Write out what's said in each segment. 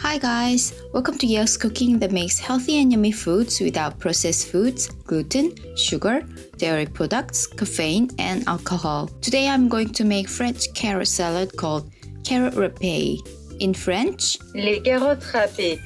Hi guys! Welcome to Yale's Cooking that makes healthy and yummy foods without processed foods, gluten, sugar, dairy products, caffeine, and alcohol. Today I'm going to make French carrot salad called Carrot Rapee. In French, les carottes râpées.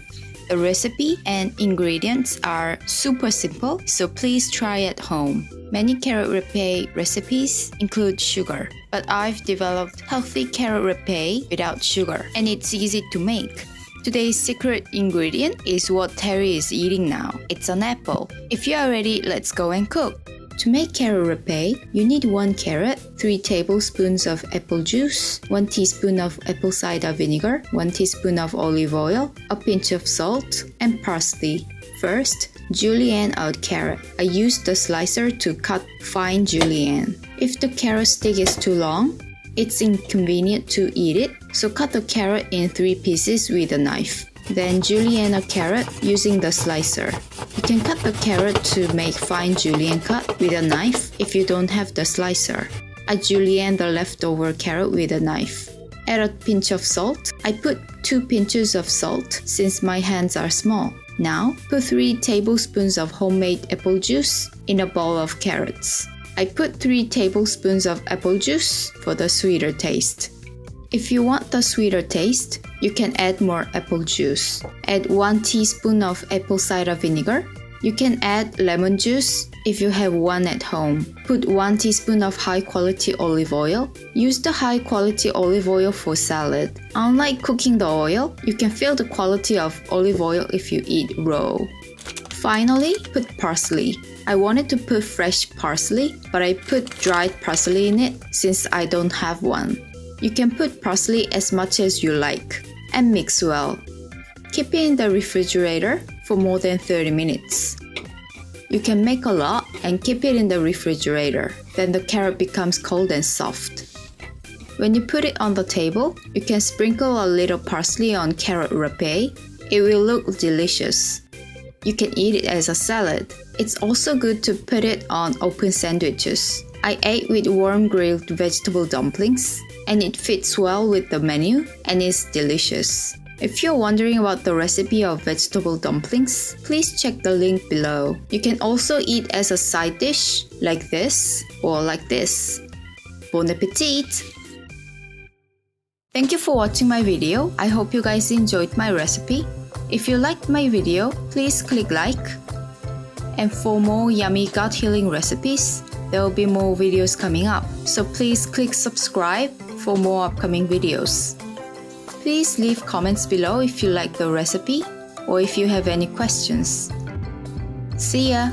The recipe and ingredients are super simple, so please try at home. Many carrot rapee recipes include sugar, but I've developed healthy carrot rapee without sugar, and it's easy to make. Today's secret ingredient is what Terry is eating now. It's an apple. If you are ready, let's go and cook. To make carrot rapee, you need 1 carrot, 3 tablespoons of apple juice, 1 teaspoon of apple cider vinegar, 1 teaspoon of olive oil, a pinch of salt, and parsley. First, Julienne out carrot. I used the slicer to cut fine Julienne. If the carrot stick is too long, it's inconvenient to eat it, so cut the carrot in 3 pieces with a knife. Then julienne a carrot using the slicer. You can cut the carrot to make fine julienne cut with a knife if you don't have the slicer. I julienne the leftover carrot with a knife. Add a pinch of salt. I put 2 pinches of salt since my hands are small. Now, put 3 tablespoons of homemade apple juice in a bowl of carrots. I put 3 tablespoons of apple juice for the sweeter taste. If you want the sweeter taste, you can add more apple juice. Add 1 teaspoon of apple cider vinegar. You can add lemon juice if you have one at home. Put 1 teaspoon of high-quality olive oil. Use the high-quality olive oil for salad. Unlike cooking the oil, you can feel the quality of olive oil if you eat raw. Finally, put parsley. I wanted to put fresh parsley, but I put dried parsley in it since I don't have one. You can put parsley as much as you like and mix well. Keep it in the refrigerator for more than 30 minutes. You can make a lot and keep it in the refrigerator. Then the carrot becomes cold and soft. When you put it on the table, you can sprinkle a little parsley on carrot rapee. It will look delicious. You can eat it as a salad. It's also good to put it on open sandwiches. I ate with warm grilled vegetable dumplings, and it fits well with the menu and is delicious. If you're wondering about the recipe of vegetable dumplings, please check the link below. You can also eat as a side dish like this or like this. Bon appetit! Thank you for watching my video. I hope you guys enjoyed my recipe. If you liked my video, please click like. And for more yummy gut healing recipes, there will be more videos coming up. So please click subscribe for more upcoming videos. Please leave comments below if you like the recipe or if you have any questions. See ya!